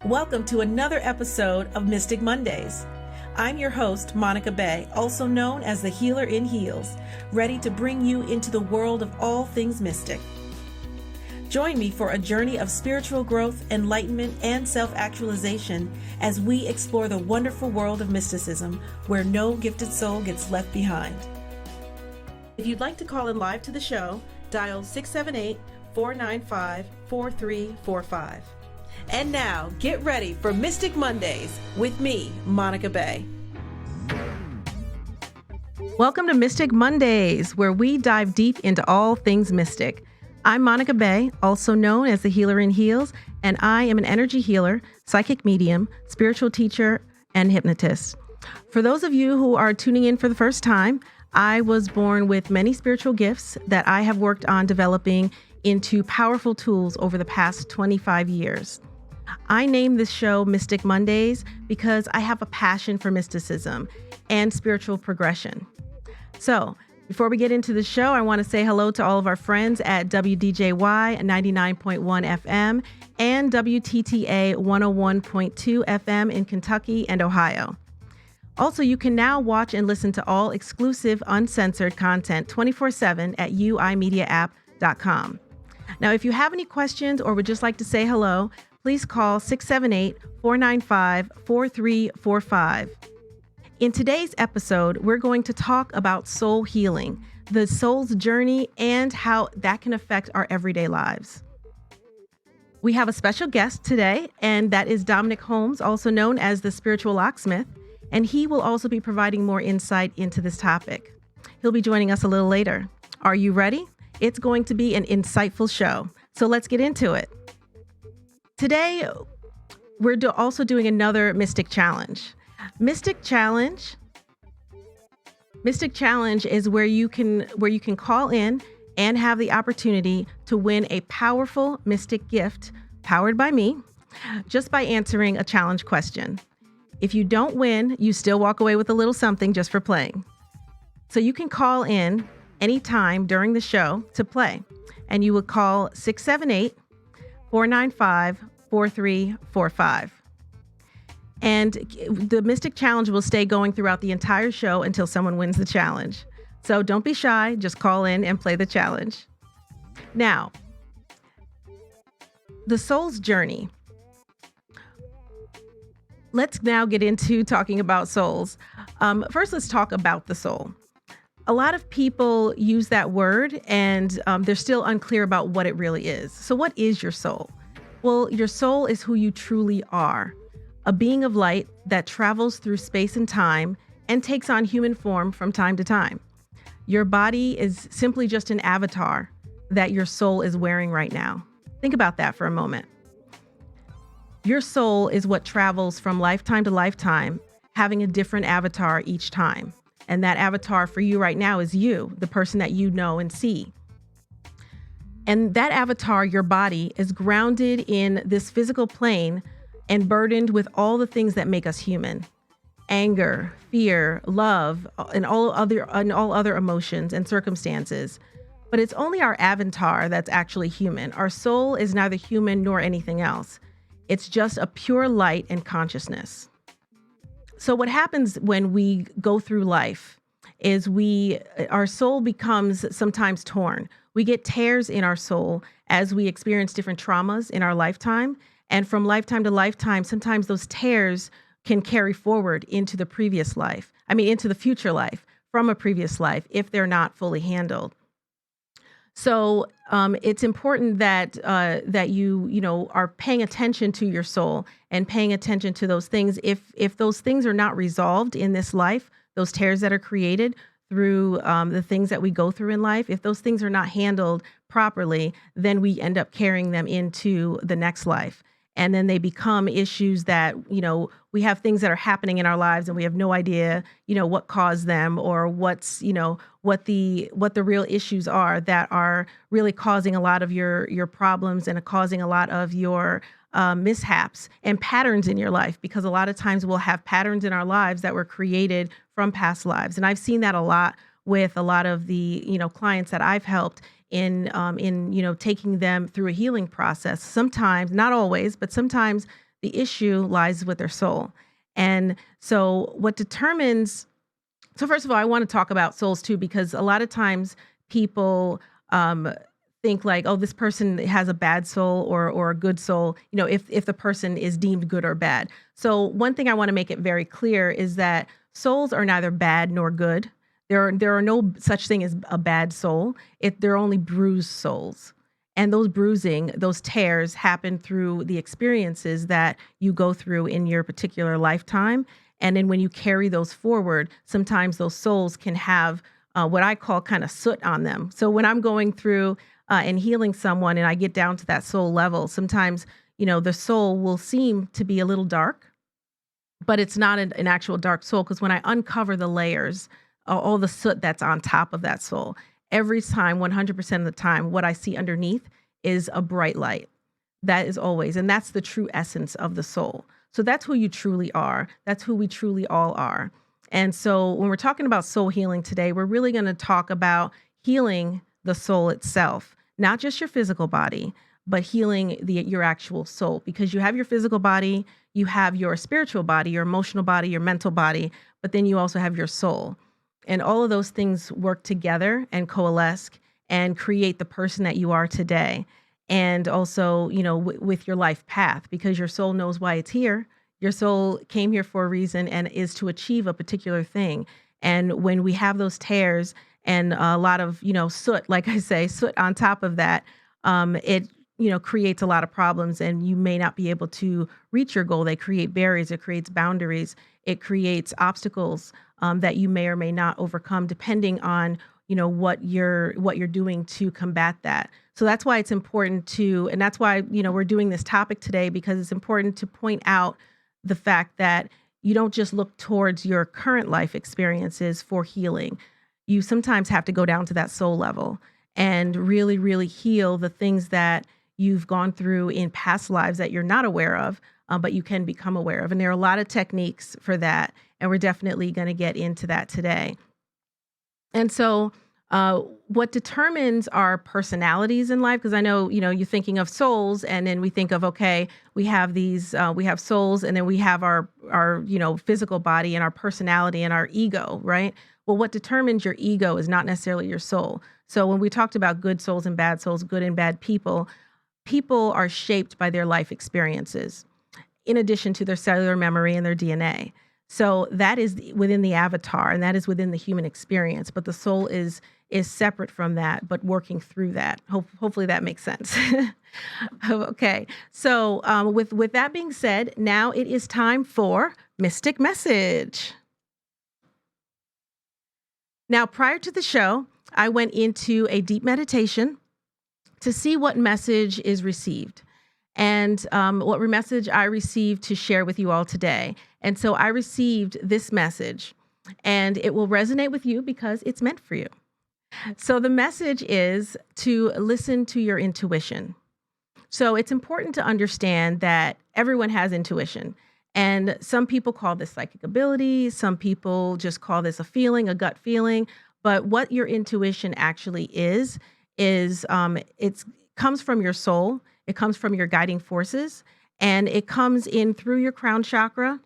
Welcome to another episode of Mystic Mondays. I'm your host, Monica Bay, also known as the Healer in Heels, ready to bring you into the world of all things mystic. Join me for a journey of spiritual growth, enlightenment, and self-actualization as we explore the wonderful world of mysticism where no gifted soul gets left behind. If you'd like to call in live to the show, dial 678-495-4345. And now, get ready for Mystic Mondays with me, Monica Bay. Welcome to Mystic Mondays, where we dive deep into all things mystic. I'm Monica Bay, also known as the Healer in Heels, and I am an energy healer, psychic medium, spiritual teacher, and hypnotist. For those of you who are tuning in for the first time, I was born with many spiritual gifts that I have worked on developing into powerful tools over the past 25 years. I named this show Mystic Mondays because I have a passion for mysticism and spiritual progression. So, before we get into the show, I want to say hello to all of our friends at WDJY 99.1 FM and WTTA 101.2 FM in Kentucky and Ohio. Also, you can now watch and listen to all exclusive, uncensored content 24/7 at uimediaapp.com. Now, if you have any questions or would just like to say hello, please call 678-495-4345. In today's episode, we're going to talk about soul healing, the soul's journey, and how that can affect our everyday lives. We have a special guest today, and that is Dominic Holmes, also known as the Spiritual Locksmith, and he will also be providing more insight into this topic. He'll be joining us a little later. Are you ready? It's going to be an insightful show, so let's get into it. Today, we're also doing another Mystic Challenge. Mystic Challenge is where you can call in and have the opportunity to win a powerful mystic gift powered by me just by answering a challenge question. If you don't win, you still walk away with a little something just for playing. So you can call in anytime during the show to play, and you would call 678-495-4345. And the Mystic Challenge will stay going throughout the entire show until someone wins the challenge. So don't be shy, just call in and play the challenge. Now, the soul's journey. Let's now get into talking about souls. First, let's talk about the soul. A lot of people use that word and they're still unclear about what it really is. So what is your soul? Well, your soul is who you truly are, a being of light that travels through space and time and takes on human form from time to time. Your body is simply just an avatar that your soul is wearing right now. Think about that for a moment. Your soul is what travels from lifetime to lifetime, having a different avatar each time. And that avatar for you right now is you, the person that you know and see. And that avatar, your body, is grounded in this physical plane and burdened with all the things that make us human. Anger, fear, love, and all other emotions and circumstances. But it's only our avatar that's actually human. Our soul is neither human nor anything else. It's just a pure light and consciousness. So what happens when we go through life is our soul becomes sometimes torn. We get tears in our soul as we experience different traumas in our lifetime. And from lifetime to lifetime, sometimes those tears can carry forward into the into the future life from a previous life if they're not fully handled. So it's important that you are paying attention to your soul and paying attention to those things. If those things are not resolved in this life, those tears that are created through the things that we go through in life, if those things are not handled properly, then we end up carrying them into the next life. And then they become issues that, we have things that are happening in our lives and we have no idea, what caused them or what the real issues are that are really causing a lot of your problems and causing a lot of your mishaps and patterns in your life, because a lot of times we'll have patterns in our lives that were created from past lives. And I've seen that a lot with a lot of the, clients that I've helped in taking them through a healing process. Sometimes, not always, but sometimes The issue lies with their soul. And so, what determines so first of all, I want to talk about souls too, because a lot of times people um, think like, oh, this person has a bad soul or a good soul. If the person is deemed good or bad. So one thing I want to make it very clear is that souls are neither bad nor good. There are no such thing as a bad soul. They're only bruised souls. And those bruising, those tears happen through the experiences that you go through in your particular lifetime. And then when you carry those forward, sometimes those souls can have what I call kind of soot on them. So when I'm going through and healing someone and I get down to that soul level, sometimes, the soul will seem to be a little dark, but it's not an actual dark soul, because when I uncover the layers, all the soot that's on top of that soul, every time, 100% of the time, what I see underneath is a bright light. That is always, and that's the true essence of the soul. So that's who you truly are. That's who we truly all are. And so when we're talking about soul healing today, we're really going to talk about healing the soul itself, not just your physical body, but healing your actual soul, because you have your physical body, you have your spiritual body, your emotional body, your mental body, but then you also have your soul. And all of those things work together and coalesce and create the person that you are today. And also, with your life path, because your soul knows why it's here. Your soul came here for a reason and is to achieve a particular thing. And when we have those tears and a lot of, soot, like I say, soot on top of that, it, creates a lot of problems, and you may not be able to reach your goal. They create barriers, it creates boundaries, it creates obstacles that you may or may not overcome, depending on, what you're doing to combat that. So that's why it's important and that's why, we're doing this topic today, because it's important to point out the fact that you don't just look towards your current life experiences for healing. You sometimes have to go down to that soul level and really, really heal the things that you've gone through in past lives that you're not aware of, but you can become aware of. And there are a lot of techniques for that. And we're definitely going to get into that today. And so, what determines our personalities in life, because I know, you're thinking of souls, and then we think of, okay, we have we have souls, and then we have our, physical body and our personality and our ego, right? Well, what determines your ego is not necessarily your soul. So when we talked about good souls and bad souls, good and bad people are shaped by their life experiences, in addition to their cellular memory and their DNA. So that is within the avatar, and that is within the human experience. But the soul is separate from that, but working through that. Hopefully that makes sense. Okay. So with that being said, now it is time for Mystic Message. Now, prior to the show, I went into a deep meditation to see what message is received, and what message I received to share with you all today. And so I received this message, and it will resonate with you because it's meant for you. So the message is to listen to your intuition. So it's important to understand that everyone has intuition. And some people call this psychic ability. Some people just call this a feeling, a gut feeling. But what your intuition actually is it comes from your soul. It comes from your guiding forces, and it comes in through your crown chakra,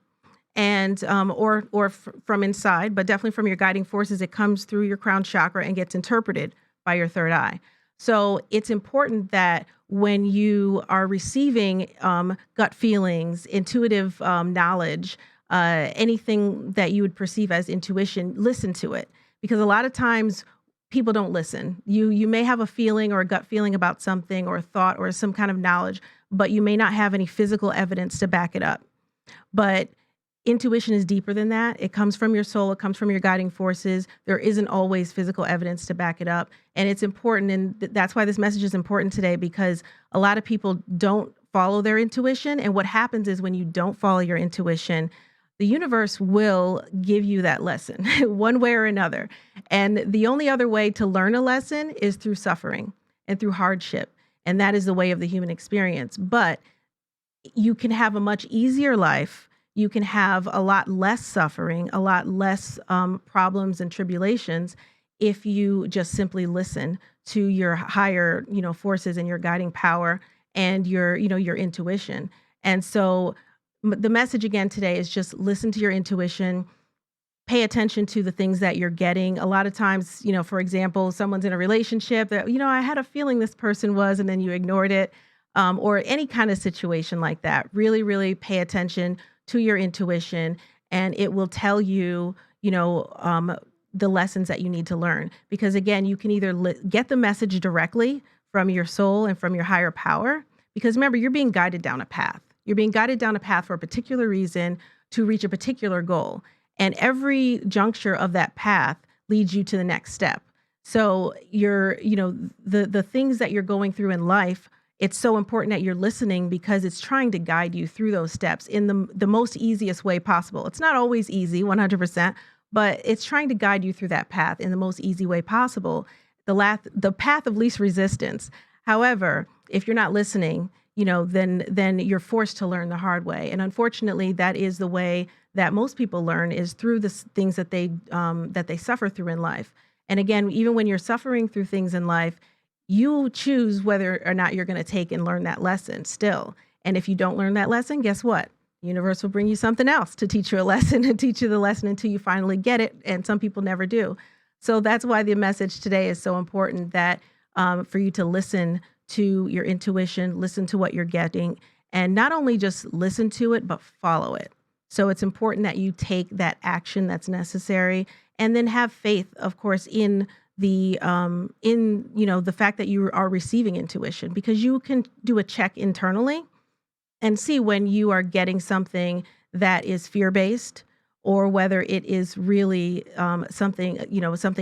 and from inside, but definitely from your guiding forces. It comes through your crown chakra and gets interpreted by your third eye. So it's important that when you are receiving gut feelings, intuitive knowledge, anything that you would perceive as intuition, listen to it, because a lot of times people don't listen. You may have a feeling or a gut feeling about something, or a thought, or some kind of knowledge, but you may not have any physical evidence to back it up. But intuition is deeper than that. It comes from your soul. It comes from your guiding forces. There isn't always physical evidence to back it up. And it's important. And that's why this message is important today, because a lot of people don't follow their intuition. And what happens is, when you don't follow your intuition, the universe will give you that lesson one way or another. And the only other way to learn a lesson is through suffering and through hardship. And that is the way of the human experience. But you can have a much easier life. You can have a lot less suffering, a lot less problems and tribulations, if you just simply listen to your higher, forces and your guiding power and your intuition. And so the message again today is just listen to your intuition. Pay attention to the things that you're getting. A lot of times, for example, someone's in a relationship that, I had a feeling this person was, and then you ignored it, or any kind of situation like that. Really, really pay attention to your intuition, and it will tell you, the lessons that you need to learn. Because again, you can either get the message directly from your soul and from your higher power, because remember, you're being guided down a path. You're being guided down a path for a particular reason to reach a particular goal. And every juncture of that path leads you to the next step. So the things that you're going through in life, it's so important that you're listening because it's trying to guide you through those steps in the most easiest way possible. It's not always easy, 100%, but it's trying to guide you through that path in the most easy way possible, the path of least resistance. However, if you're not listening, then you're forced to learn the hard way. And unfortunately, that is the way that most people learn, is through the things that they suffer through in life. And again, even when you're suffering through things in life, you choose whether or not you're going to take and learn that lesson still. And if you don't learn that lesson, guess what? The universe will bring you something else to teach you a lesson and teach you the lesson until you finally get it. And some people never do. So that's why the message today is so important, that for you to listen to your intuition, listen to what you're getting, and not only just listen to it, but follow it. So it's important that you take that action that's necessary, and then have faith, of course, in the fact that you are receiving intuition, because you can do a check internally and see when you are getting something that is fear-based, or whether it is really something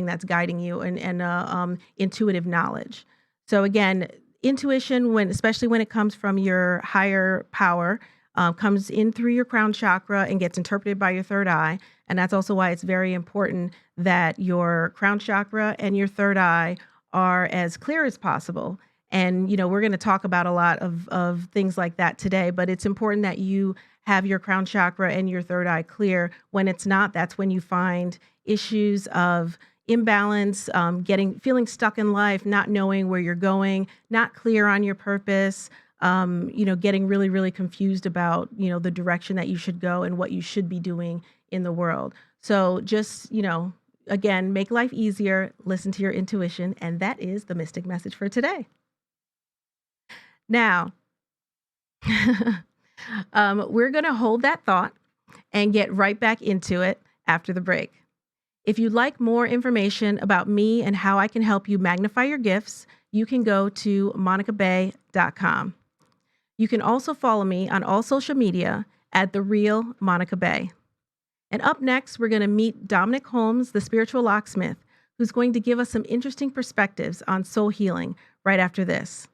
that's guiding you, and intuitive knowledge. So again, intuition, especially when it comes from your higher power, comes in through your crown chakra and gets interpreted by your third eye. And that's also why it's very important that your crown chakra and your third eye are as clear as possible. And, we're going to talk about a lot of things like that today, but it's important that you have your crown chakra and your third eye clear. When it's not, that's when you find issues of imbalance, feeling stuck in life, not knowing where you're going, not clear on your purpose, getting really, really confused about, the direction that you should go and what you should be doing in the world. So just, again, make life easier, listen to your intuition, and that is the mystic message for today. Now, we're going to hold that thought and get right back into it after the break. If you'd like more information about me and how I can help you magnify your gifts, you can go to monicabay.com. You can also follow me on all social media at The Real Monica Bay. And up next, we're going to meet Dominic Holmes, the spiritual locksmith, who's going to give us some interesting perspectives on soul healing right after this.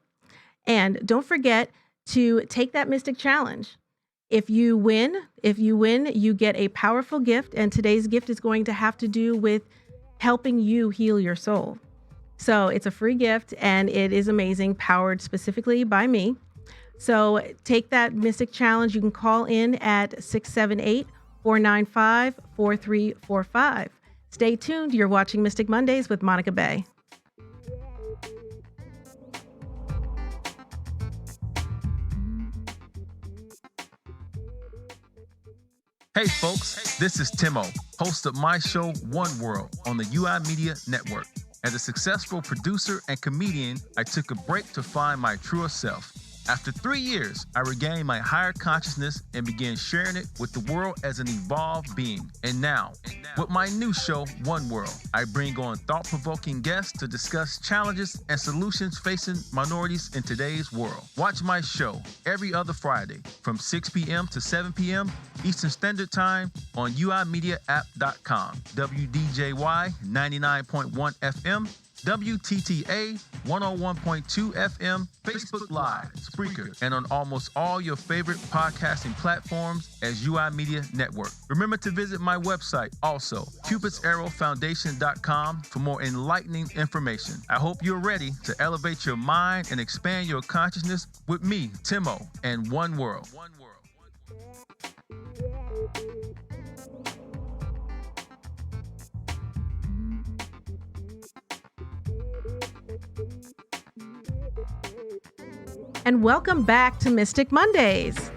And don't forget to take that mystic challenge. If you win, you get a powerful gift, and today's gift is going to have to do with helping you heal your soul. So it's a free gift, and it is amazing, powered specifically by me. So take that mystic challenge. You can call in at 678-495-4345. Stay tuned. You're watching Mystic Mondays with Monica Bay. Hey folks, this is Timo, host of my show One World on the UI Media Network. As a successful producer and comedian, I took a break to find my truer self. After 3 years, I regained my higher consciousness and began sharing it with the world as an evolved being. And now, with my new show, One World, I bring on thought-provoking guests to discuss challenges and solutions facing minorities in today's world. Watch my show every other Friday from 6 p.m. to 7 p.m. Eastern Standard Time on uimediaapp.com, WDJY 99.1 FM, WTTA 101.2 FM, Facebook Live, Spreaker, and on almost all your favorite podcasting platforms as UI Media Network. Remember to visit my website also, cupidsarrowfoundation.com, for more enlightening information. I hope you're ready to elevate your mind and expand your consciousness with me, Timo, and One World. And welcome back to Mystic Mondays.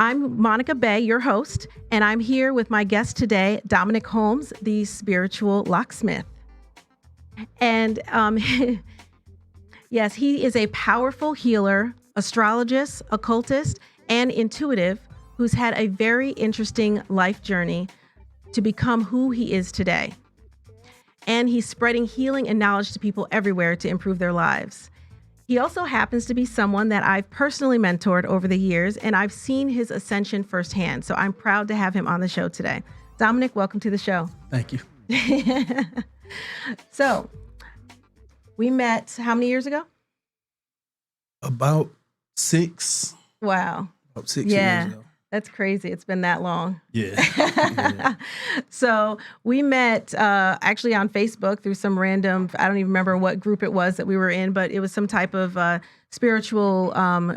I'm Monica Bay, your host, and I'm here with my guest today, Dominic Holmes, the spiritual locksmith. And yes, he is a powerful healer, astrologist, occultist, and intuitive who's had a very interesting life journey to become who he is today. And he's spreading healing and knowledge to people everywhere to improve their lives. He also happens to be someone that I've personally mentored over the years, and I've seen his ascension firsthand. So I'm proud to have him on the show today. Dominic, welcome to the show. Thank you. So we met how many years ago? About 6. Wow. About 6 years ago. That's crazy. It's been that long. Yeah. So we met actually on Facebook through some random, I don't even remember what group it was that we were in, but it was some type of spiritual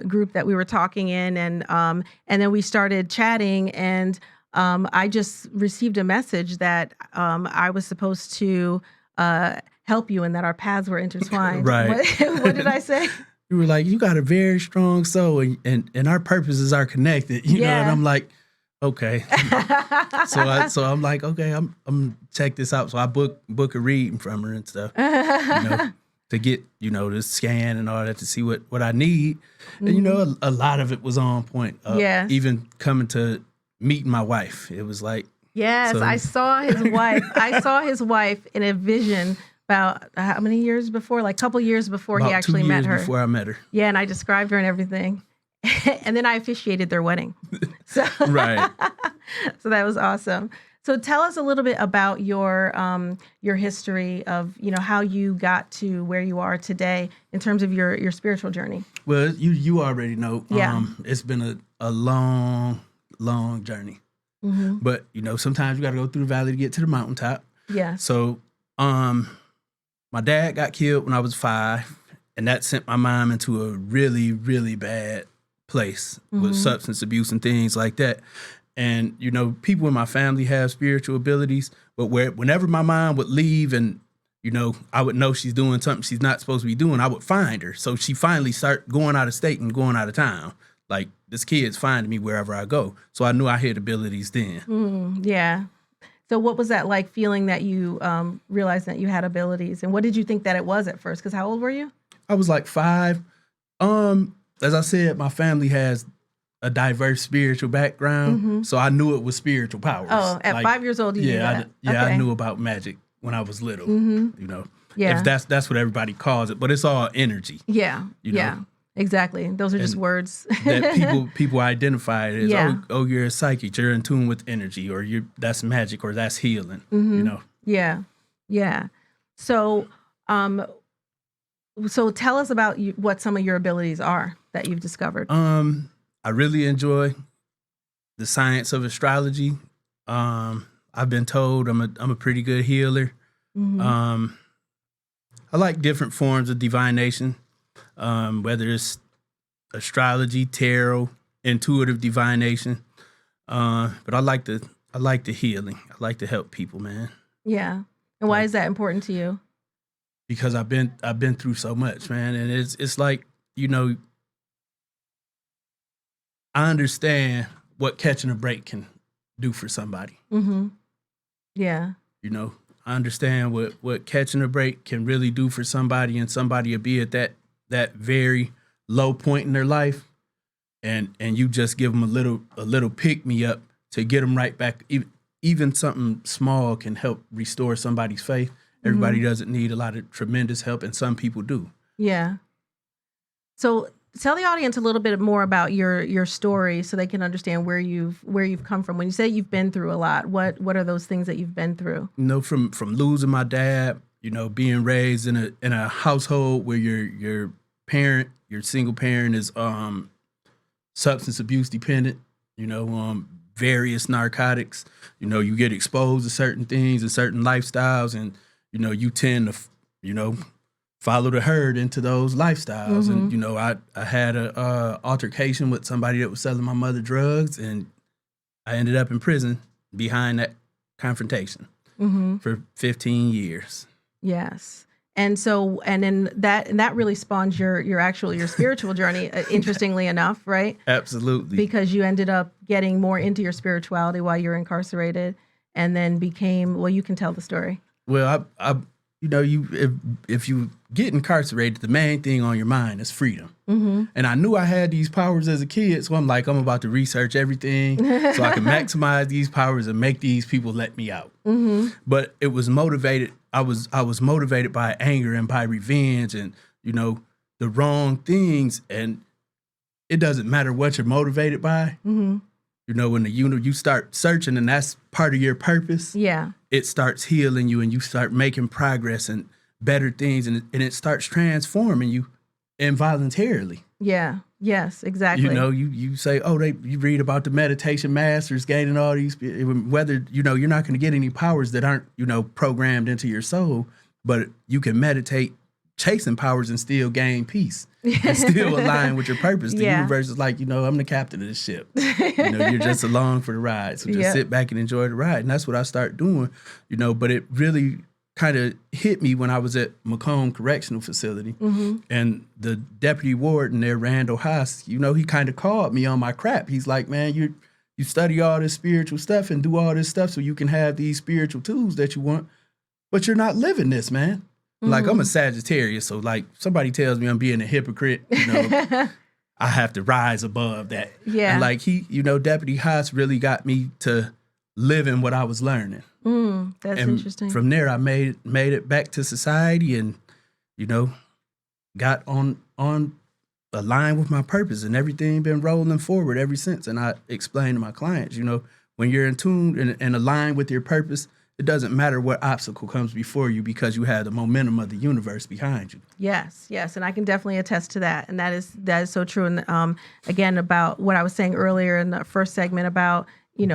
group that we were talking in. And then we started chatting, and I just received a message that I was supposed to help you and that our paths were intertwined. Right. What did I say? You were like, you got a very strong soul, and our purposes are connected. You know, and I'm like, okay. so I'm like, okay, I'm check this out. So I book a reading from her and stuff, to get, the scan and all that to see what I need. And a lot of it was on point. Even coming to meeting my wife, it was like, yes, I saw his wife. I saw his wife in a vision. About how many years before? Like a couple years before he actually met her. Before I met her. Yeah, and I described her and everything. And then I officiated their wedding. So, right. So that was awesome. So tell us a little bit about your history of, how you got to where you are today in terms of your spiritual journey. Well, you already know. Yeah. It's been a long, long journey. Mm-hmm. But, sometimes you got to go through the valley to get to the mountaintop. Yeah. So, my dad got killed when I was 5, and that sent my mom into a really, really bad place with substance abuse and things like that. And, people in my family have spiritual abilities, but whenever my mom would leave and, I would know she's doing something she's not supposed to be doing, I would find her. So she finally started going out of state and going out of town. Like, this kid's finding me wherever I go. So I knew I had abilities then. Yeah. So what was that like, feeling that you realized that you had abilities? And what did you think that it was at first? Because how old were you? I was like 5. As I said, my family has a diverse spiritual background. So I knew it was spiritual powers. Oh, at 5 years old, you knew that? Okay. I knew about magic when I was little, Yeah. If that's what everybody calls it, but it's all energy. Yeah. Yeah. Exactly. Those are just words that people identify it as, oh, you're a psychic, you're in tune with energy, or that's magic, or that's healing, Yeah. Yeah. So, so tell us about what some of your abilities are that you've discovered. I really enjoy the science of astrology. I've been told I'm a pretty good healer. I like different forms of divination. Whether it's astrology, tarot, intuitive divination, but I like the healing. I like to help people, man. Yeah, and why is that important to you? Because I've been through so much, man, and it's like I understand what catching a break can do for somebody. Yeah. I understand what catching a break can really do for somebody, and somebody will be at that very low point in their life, and you just give them a little pick me up to get them right back. Even something small can help restore somebody's faith. Everybody doesn't need a lot of tremendous help, and some people do. Yeah. So tell the audience a little bit more about your story so they can understand where you've come from. When you say you've been through a lot, what are those things that you've been through? From losing my dad, being raised in a household where your single parent is substance abuse dependent, various narcotics, you get exposed to certain things and certain lifestyles, and you tend to follow the herd into those lifestyles. And I had a altercation with somebody that was selling my mother drugs, and I ended up in prison behind that confrontation for 15 years. Yes. And so, and then that really spawns your spiritual journey, interestingly enough, right? Absolutely. Because you ended up getting more into your spirituality while you're incarcerated, and then became, well, you can tell the story. Well, I if you get incarcerated, the main thing on your mind is freedom. Mm-hmm. And I knew I had these powers as a kid, so I'm like, I'm about to research everything so I can maximize these powers and make these people let me out. Mm-hmm. But it was motivated. I was motivated by anger and by revenge and, the wrong things. And it doesn't matter what you're motivated by. Mm-hmm. When you start searching and that's part of your purpose. Yeah. It starts healing you and you start making progress and better things and it starts transforming you involuntarily. Yeah. Yes, exactly. You say, you read about the meditation masters gaining all these, whether, you're not going to get any powers that aren't, programmed into your soul, but you can meditate chasing powers and still gain peace and still align with your purpose. The universe is like, I'm the captain of this ship. You're just along for the ride. So just sit back and enjoy the ride. And that's what I start doing, but it really kind of hit me when I was at Macomb Correctional Facility. Mm-hmm. And the deputy warden there, Randall Haas, he kind of called me on my crap. He's like, man, you study all this spiritual stuff and do all this stuff so you can have these spiritual tools that you want, but you're not living this, man. Mm-hmm. Like, I'm a Sagittarius, so like somebody tells me I'm being a hypocrite, I have to rise above that. Yeah. And like Deputy Haas really got me to live in what I was learning. That's and interesting. From there, I made it back to society and, got on a line with my purpose and everything been rolling forward ever since. And I explain to my clients, when you're in tune and aligned with your purpose, it doesn't matter what obstacle comes before you because you have the momentum of the universe behind you. Yes. And I can definitely attest to that. And that is so true. And again, about what I was saying earlier in the first segment about,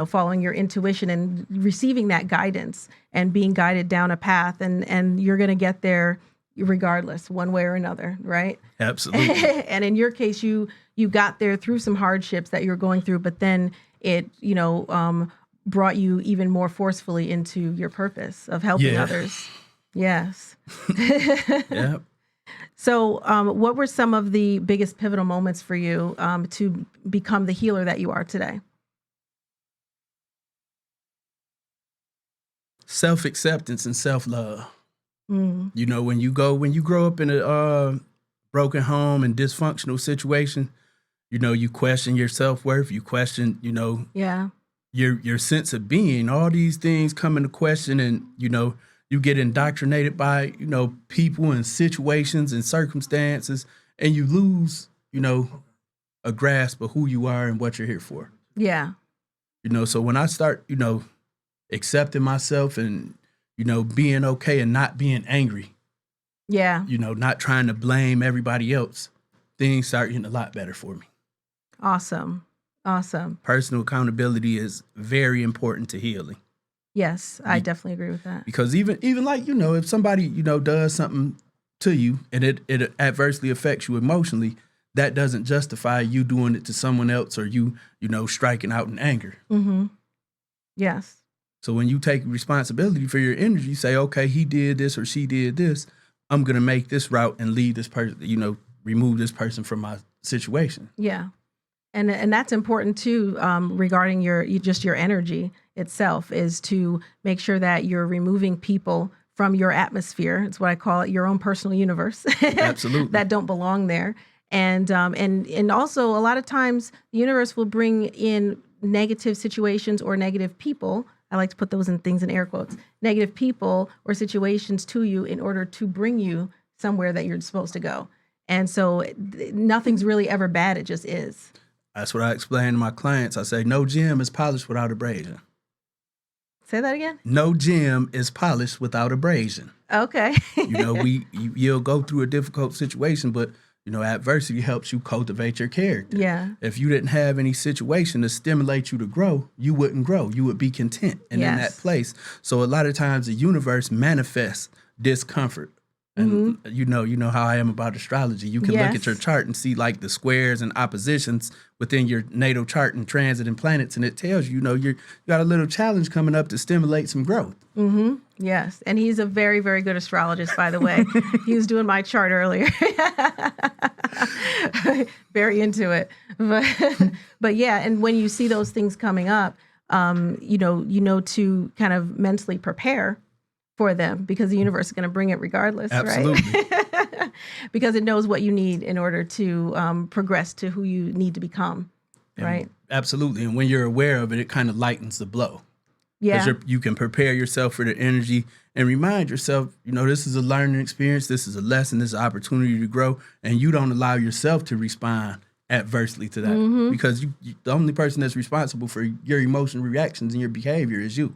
following your intuition and receiving that guidance and being guided down a path and you're going to get there regardless, one way or another, right? Absolutely. And in your case, you got there through some hardships that you're going through, but then it, brought you even more forcefully into your purpose of helping others. Yes. Yep. So what were some of the biggest pivotal moments for you to become the healer that you are today? Self-acceptance and self-love. When you grow up in a broken home and dysfunctional situation, you question your self-worth, you question, your sense of being. All these things come into question and, you get indoctrinated by, people and situations and circumstances and you lose, a grasp of who you are and what you're here for. Yeah. So when I start, accepting myself and, being okay and not being angry. Yeah. Not trying to blame everybody else. Things start getting a lot better for me. Awesome. Personal accountability is very important to healing. Yes, I definitely agree with that. Because even like, if somebody, does something to you and it adversely affects you emotionally, that doesn't justify you doing it to someone else or you striking out in anger. Mm-hmm. Yes. So when you take responsibility for your energy, you say, okay, he did this or she did this. I'm going to make this route and leave this person, remove this person from my situation. Yeah. And that's important too, regarding your energy itself, is to make sure that you're removing people from your atmosphere. It's what I call it, your own personal universe. Absolutely. That don't belong there. And also a lot of times the universe will bring in negative situations or negative people. I like to put those things in air quotes, negative people or situations to you in order to bring you somewhere that you're supposed to go. And so nothing's really ever bad. It just is. That's what I explain to my clients. I say, no gem is polished without abrasion. Say that again? No gem is polished without abrasion. Okay. You'll go through a difficult situation, but adversity helps you cultivate your character. Yeah. If you didn't have any situation to stimulate you to grow, you wouldn't grow. You would be content and in that place. So a lot of times the universe manifests discomfort And you know how I am about astrology. You can look at your Yes. chart and see like the squares and oppositions within your natal chart and transit and planets, and it tells you, you got a little challenge coming up to stimulate some growth. Yes. And he's a very, very good astrologist, by the way. He was doing my chart earlier. Very into it. But yeah, and when you see those things coming up, you know to kind of mentally prepare for them, because the universe is going to bring it regardless, Absolutely. right? Because it knows what you need in order to progress to who you need to become, right? Absolutely. And when you're aware of it, it kind of lightens the blow. Yeah. Because you can prepare yourself for the energy and remind yourself, this is a learning experience, this is a lesson, this is an opportunity to grow, and you don't allow yourself to respond adversely to that. Because the only person that's responsible for your emotional reactions and your behavior is you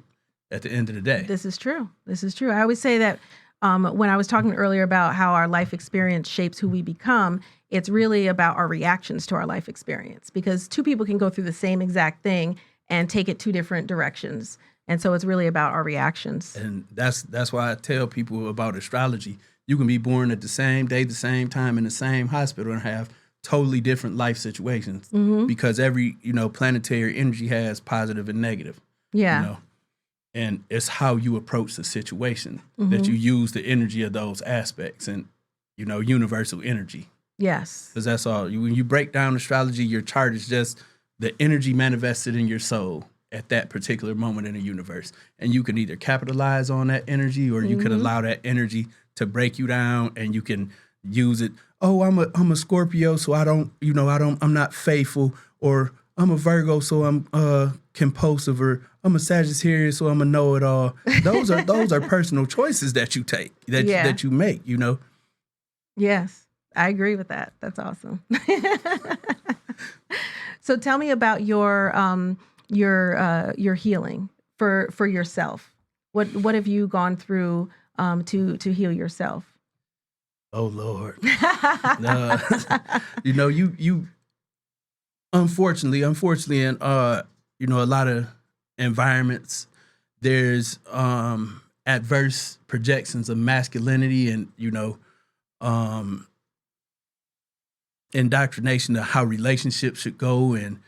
at the end of the day. This is true. This is true. I always say that when I was talking earlier about how our life experience shapes who we become, it's really about our reactions to our life experience, because two people can go through the same exact thing and take it two different directions. And so it's really about our reactions. And that's why I tell people about astrology. You can be born at the same day, the same time, in the same hospital and have totally different life situations, because every, planetary energy has positive and negative. Yeah. And it's how you approach the situation that you use the energy of those aspects and, universal energy. Yes. Because that's all. When you break down astrology, your chart is just the energy manifested in your soul at that particular moment in the universe. And you can either capitalize on that energy, or you can allow that energy to break you down, and you can use it. Oh, I'm a Scorpio, so I'm not faithful, or I'm a Virgo, so I'm compulsive, or I'm a Sagittarius, so I'm a know-it-all. Those are personal choices that you take, that you make, Yes, I agree with that. That's awesome. So tell me about your healing for yourself. What have you gone through to heal yourself? Oh Lord, you unfortunately, in a lot of environments, there's adverse projections of masculinity and indoctrination of how relationships should go, and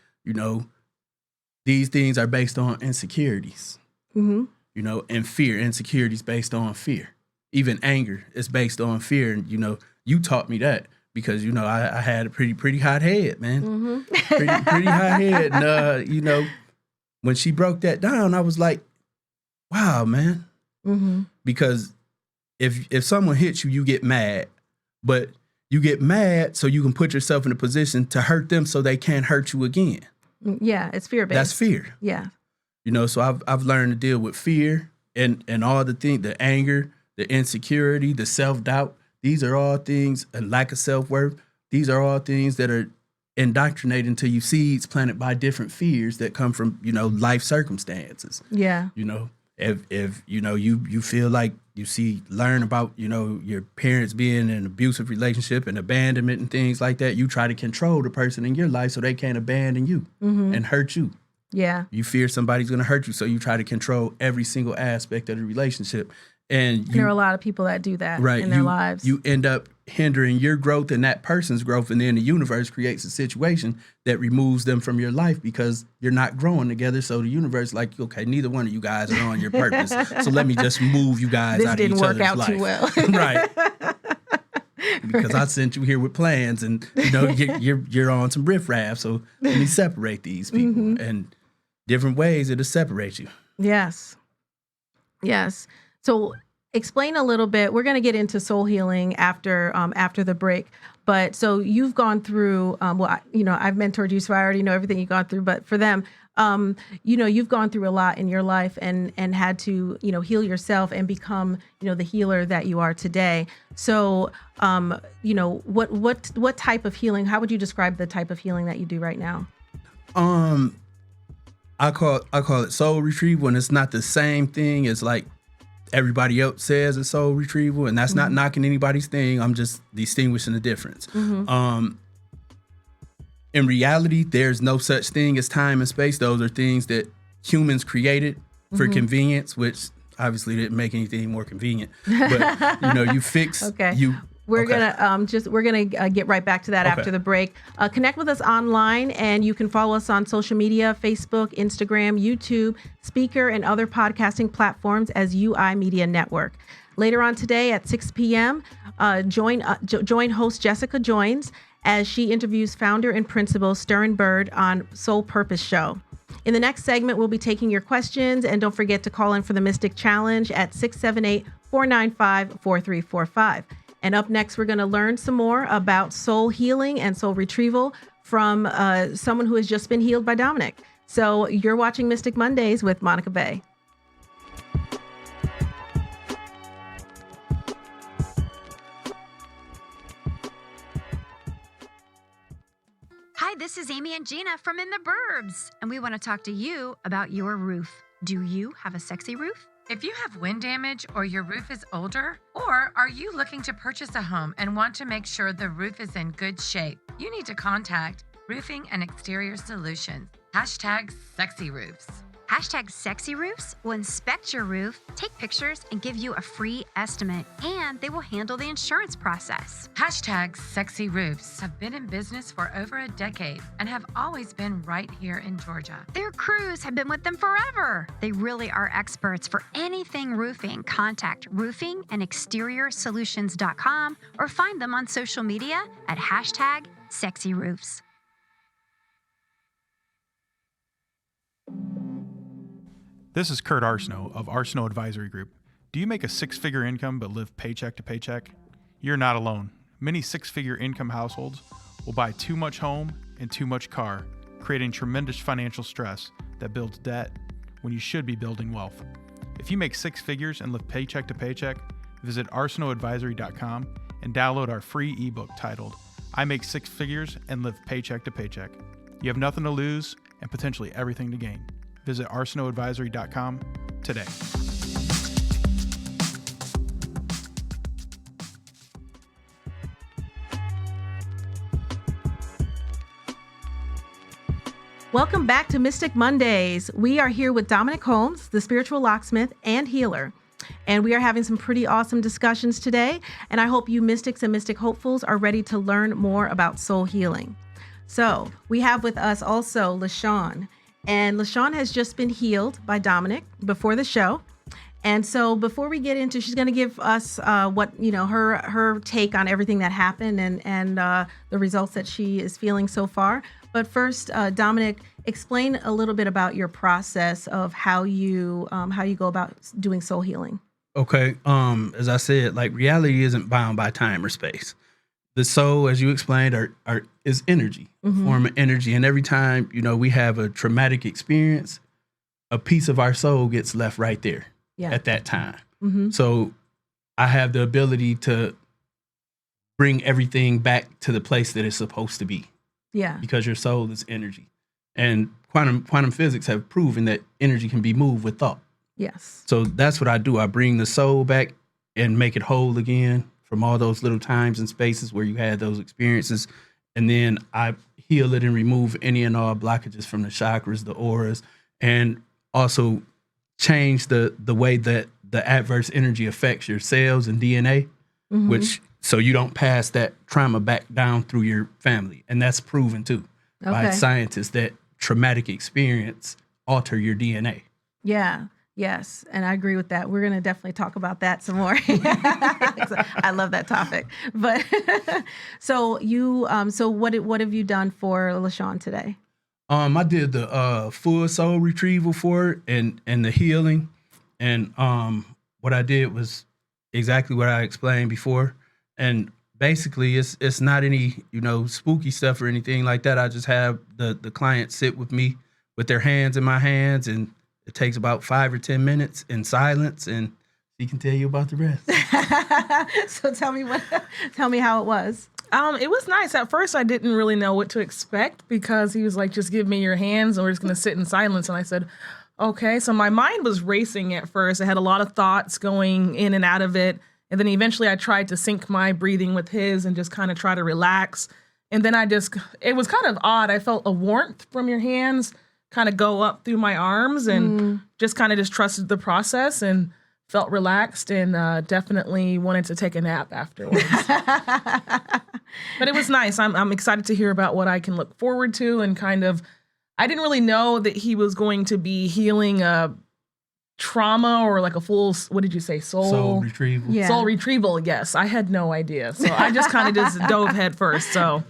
these things are based on insecurities, and fear. Insecurities based on fear. Even anger is based on fear, and you taught me that, because I had a pretty hot head, man, pretty hot head, and when she broke that down, I was like, wow, man, because if someone hits you, you get mad, but you get mad so you can put yourself in a position to hurt them so they can't hurt you again. Yeah, it's fear-based. That's fear. Yeah. So I've learned to deal with fear and all the things, the anger, the insecurity, the self-doubt. These are all things, and lack of self-worth. These are all things that are indoctrinated into you, seeds planted by different fears that come from, life circumstances. Yeah. If you feel like learn about, your parents being in an abusive relationship and abandonment and things like that, you try to control the person in your life so they can't abandon you and hurt you. Yeah. You fear somebody's going to hurt you, so you try to control every single aspect of the relationship. And there are a lot of people that do that in their lives. You end up hindering your growth and that person's growth, and then the universe creates a situation that removes them from your life because you're not growing together. So the universe, like, okay, neither one of you guys are on your purpose, so let me just move you guys out of each other's life. This didn't work out too well. Right. Because I sent you here with plans, and you're on some riffraff. So let me separate these people, and different ways it'll separate you. Yes. Yes. So explain a little bit. We're going to get into soul healing after the break. But so you've gone through, I've mentored you, so I already know everything you've gone through. But for them, you've gone through a lot in your life and had to, heal yourself and become, the healer that you are today. So, what type of healing? How would you describe the type of healing that you do right now? I call it soul retrieval, and it's not the same thing as like everybody else says it's soul retrieval, and that's not knocking anybody's thing. I'm just distinguishing the difference. In reality, there's no such thing as time and space. Those are things that humans created for convenience, which obviously didn't make anything more convenient. But you fix. Okay. We're gonna get right back to that after the break. Connect with us online, and you can follow us on social media: Facebook, Instagram, YouTube, Speaker, and other podcasting platforms as UI Media Network. Later on today at 6 p.m., join host Jessica Joins as she interviews founder and principal Stern Bird on Soul Purpose Show. In the next segment, we'll be taking your questions, and don't forget to call in for the Mystic Challenge at 678-495-4345. And up next, we're going to learn some more about soul healing and soul retrieval from someone who has just been healed by Dominic. So you're watching Mystic Mondays with Monica Bay. Hi, this is Amy and Gina from In the Burbs, and we want to talk to you about your roof. Do you have a sexy roof? If you have wind damage or your roof is older, or are you looking to purchase a home and want to make sure the roof is in good shape, you need to contact Roofing and Exterior Solutions. #SexyRoofs. #SexyRoofs will inspect your roof, take pictures, and give you a free estimate, and they will handle the insurance process. #SexyRoofs have been in business for over a decade and have always been right here in Georgia. Their crews have been with them forever. They really are experts for anything roofing. Contact roofingandexteriorsolutions.com or find them on social media at #SexyRoofs. This is Kurt Arsenault of Arsenault Advisory Group. Do you make a six-figure income but live paycheck to paycheck? You're not alone. Many six-figure income households will buy too much home and too much car, creating tremendous financial stress that builds debt when you should be building wealth. If you make six figures and live paycheck to paycheck, visit arsenaultadvisory.com and download our free ebook titled, I Make Six Figures and Live Paycheck to Paycheck. You have nothing to lose and potentially everything to gain. Visit arsenaultadvisory.com today. Welcome back to Mystic Mondays. We are here with Dominic Holmes, the spiritual locksmith and healer. And we are having some pretty awesome discussions today. And I hope you mystics and mystic hopefuls are ready to learn more about soul healing. So we have with us also LaShawn. And LaShawn has just been healed by Dominic before the show. And so before we get into, she's going to give us her take on everything that happened and the results that she is feeling so far. But first, Dominic, explain a little bit about your process of how you go about doing soul healing. Okay. As I said, like reality isn't bound by time or space. The soul, as you explained, is energy, a form of energy. And every time, we have a traumatic experience, a piece of our soul gets left right there at that time. Mm-hmm. So I have the ability to bring everything back to the place that it's supposed to be. Yeah. Because your soul is energy. And quantum physics have proven that energy can be moved with thought. Yes. So that's what I do. I bring the soul back and make it whole again from all those little times and spaces where you had those experiences. And then I heal it and remove any and all blockages from the chakras, the auras, and also change the way that the adverse energy affects your cells and DNA, so you don't pass that trauma back down through your family. And that's proven too by scientists that traumatic experience alter your DNA. Yeah. Yes, and I agree with that. We're going to definitely talk about that some more. I love that topic. But so you, what have you done for LaShawn today? I did the full soul retrieval for it and the healing, and what I did was exactly what I explained before. And basically, it's not any spooky stuff or anything like that. I just have the client sit with me with their hands in my hands, and it takes about 5 or 10 minutes in silence, and he can tell you about the rest. So tell me how it was. It was nice. At first, I didn't really know what to expect because he was like, just give me your hands and we're just going to sit in silence. And I said, okay. So my mind was racing at first. I had a lot of thoughts going in and out of it. And then eventually I tried to sync my breathing with his and just kind of try to relax. And then it was kind of odd. I felt a warmth from your hands kind of go up through my arms and just trusted the process. And felt relaxed and definitely wanted to take a nap afterwards. But it was nice. I'm excited to hear about what I can look forward to, and kind of, I didn't really know that he was going to be healing a trauma or like a full, what did you say, Soul retrieval. Yeah. soul retrieval. Yes, I had no idea. So I just kind of just dove head first. So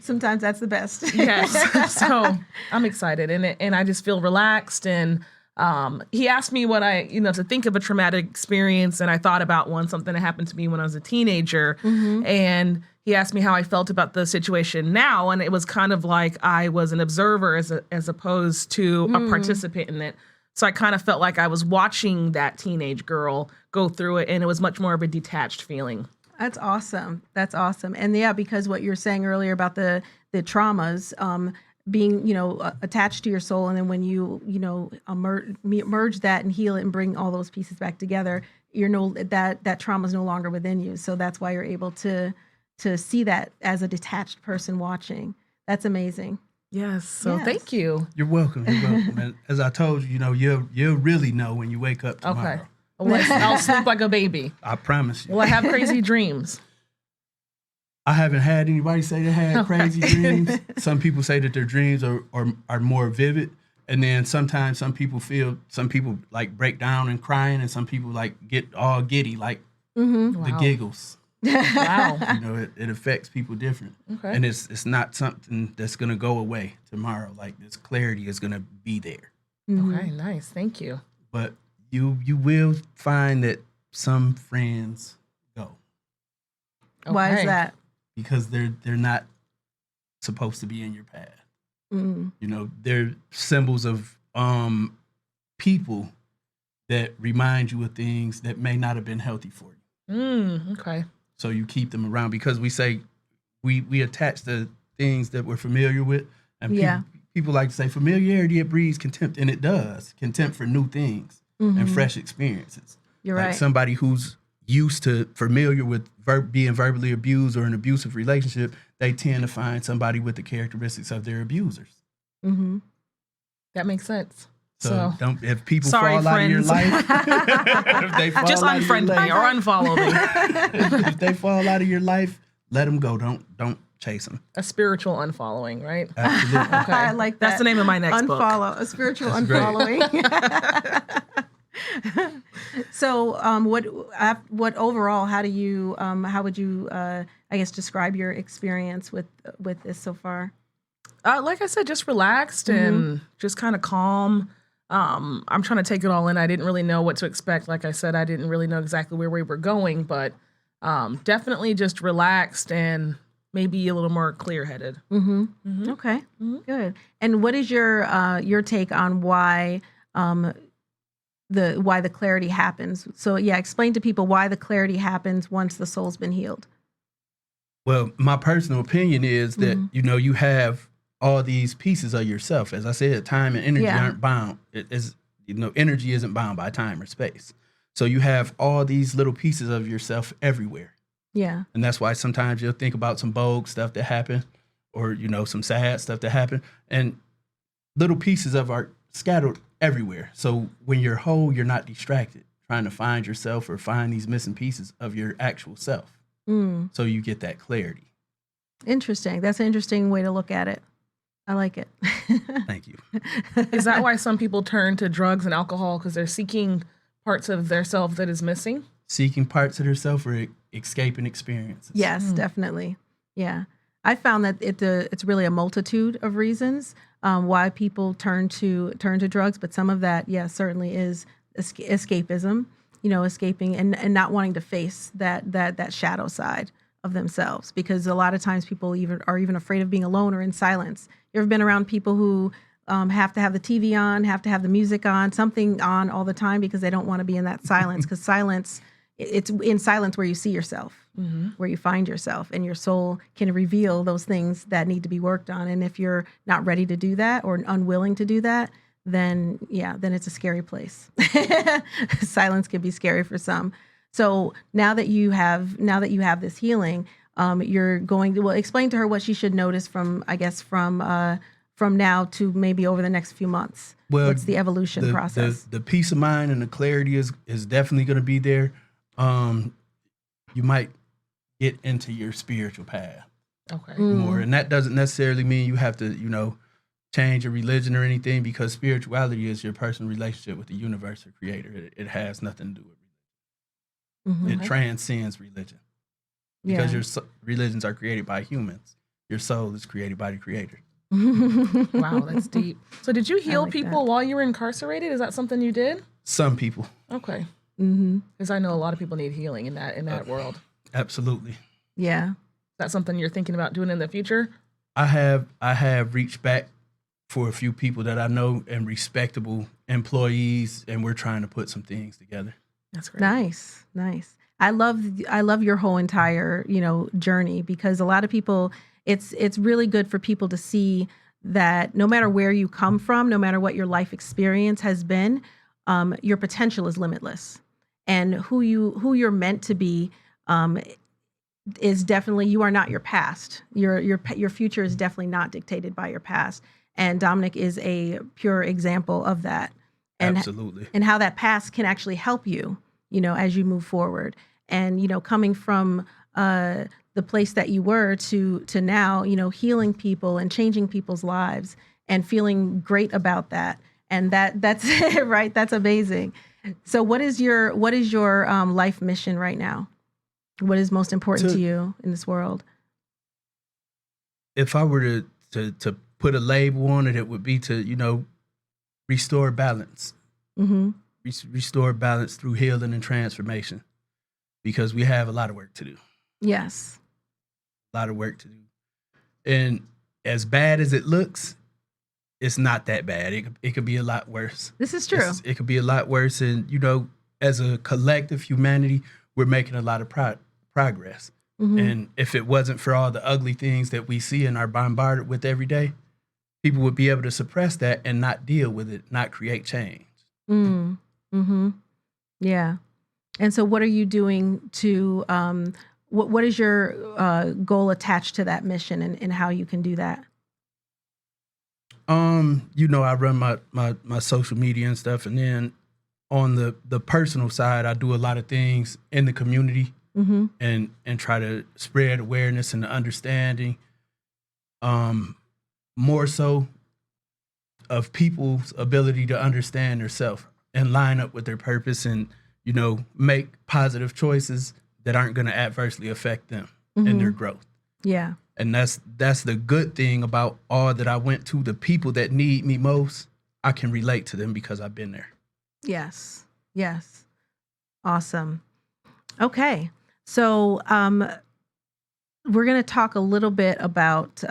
Sometimes that's the best. yes, so I'm excited, and I just feel relaxed. And he asked me what to think of a traumatic experience, and I thought about something that happened to me when I was a teenager, and he asked me how I felt about the situation now, and it was kind of like I was an observer as opposed to a participant in it. So I kind of felt like I was watching that teenage girl go through it, and it was much more of a detached feeling. That's awesome. That's awesome. And yeah, because what you were saying earlier about the traumas being, attached to your soul, and then when you merge that and heal it and bring all those pieces back together, that trauma is no longer within you. So that's why you're able to see that as a detached person watching. That's amazing. Yes. So Yes. thank you. You're welcome. You're welcome. And as I told you, you'll really know when you wake up tomorrow. Okay. Well, I'll sleep like a baby. I promise you. Will I have crazy dreams? I haven't had anybody say they had crazy dreams. Some people say that their dreams are more vivid. And then sometimes some people like break down and crying, and some people like get all giddy, like the Wow. giggles. Wow. It affects people different. Okay. And it's not something that's going to go away tomorrow. Like, this clarity is going to be there. Okay. Nice. Thank you. But you will find that some friends go Why Okay. is that? because they're not supposed to be in your path. Mm. They're symbols of people that remind you of things that may not have been healthy for you. Okay. So you keep them around, because we say we attach the things that we're familiar with, and Yeah. people like to say familiarity, it breeds contempt, and it does. Contempt for new things and fresh experiences. You're Like right. somebody who's familiar with being verbally abused or an abusive relationship, they tend to find somebody with the characteristics of their abusers. Mm-hmm. That makes sense. So don't, if people Sorry, fall out of your friends. life, if they fall Just out of your unfriend me life- or unfollow me. if they fall out of your life, let them go. Don't chase them. A spiritual unfollowing, right? Absolutely. Okay. I like that. That's the name of my next book. Unfollow, a spiritual That's great. unfollowing. So, what overall? How do you? How would you? I guess describe your experience with this so far. Like I said, just relaxed and just kind of calm. I'm trying to take it all in. I didn't really know what to expect. Like I said, I didn't really know exactly where we were going, but definitely just relaxed and maybe a little more clear-headed. Okay, good. And what is your take on why the clarity happens? So yeah, explain to people why the clarity happens once the soul's been healed. Well, my personal opinion is that you have all these pieces of yourself. As I said, time and energy Yeah. aren't bound. Energy isn't bound by time or space. So you have all these little pieces of yourself everywhere. Yeah. And that's why sometimes you'll think about some bold stuff that happened, or, some sad stuff that happened. And little pieces of art scattered everywhere. So when you're whole, you're not distracted trying to find yourself or find these missing pieces of your actual self. So you get that clarity. Interesting. That's an interesting way to look at it. I like it. Thank you. Is that why some people turn to drugs and alcohol, because they're seeking parts of their self that is missing? Seeking parts of herself or escaping experiences. Yes, definitely. Yeah. I found that it's really a multitude of reasons why people turn to drugs, but some of that, certainly is escapism, escaping and not wanting to face that shadow side of themselves, because a lot of times people are even afraid of being alone or in silence. You ever been around people who have to have the TV on, have to have the music on, something on all the time, because they don't want to be in that silence, because it's in silence where you see yourself, where you find yourself, and your soul can reveal those things that need to be worked on. And if you're not ready to do that or unwilling to do that, then it's a scary place. Silence can be scary for some. So now that you have this healing, you're going to explain to her what she should notice from from now to maybe over the next few months? Well, What's the evolution process? The peace of mind and the clarity is definitely going to be there. You might get into your spiritual path Okay. more, and that doesn't necessarily mean you have to, change your religion or anything, because spirituality is your personal relationship with the universe or creator. It has nothing to do with religion. It transcends religion, because religions are created by humans. Your soul is created by the creator. Wow, that's deep. So did you heal like people that. while you were incarcerated? Is that something you did? Some people, Okay. Mm-hmm. Because I know a lot of people need healing in that world. absolutely. Yeah. Is that something you're thinking about doing in the future? I have reached back for a few people that I know and respectable employees, and we're trying to put some things together. That's great. Nice. I love your whole entire, journey, because a lot of people, it's really good for people to see that no matter where you come from, no matter what your life experience has been, your potential is limitless. And who you're meant to be is definitely, you are not your past. Your future is definitely not dictated by your past. And Dominic is a pure example of that. And Absolutely. and how that past can actually help you, as you move forward. And, coming from the place that you were to now, healing people and changing people's lives and feeling great about that. And that's it, right? That's amazing. So what is your life mission right now? What is most important to you in this world? If I were to put a label on it, it would be to, restore balance. Mm-hmm. Restore balance through healing and transformation, because we have a lot of work to do. Yes. A lot of work to do. And as bad as it looks, it's not that bad. It could be a lot worse. This is true. It could be a lot worse. And, as a collective humanity, we're making a lot of progress. Mm-hmm. And if it wasn't for all the ugly things that we see and are bombarded with every day, people would be able to suppress that and not deal with it, not create change. Mm-hmm. Yeah. And so what are you doing to, what is your goal attached to that mission, and how you can do that? I run my social media and stuff. And then on the personal side, I do a lot of things in the community. Mm-hmm. And try to spread awareness and understanding, more so of people's ability to understand themselves and line up with their purpose, and make positive choices that aren't going to adversely affect them and their growth. Yeah. And that's the good thing about all that I went to. The people that need me most, I can relate to them because I've been there. Yes. Awesome. Okay. So we're going to talk a little bit about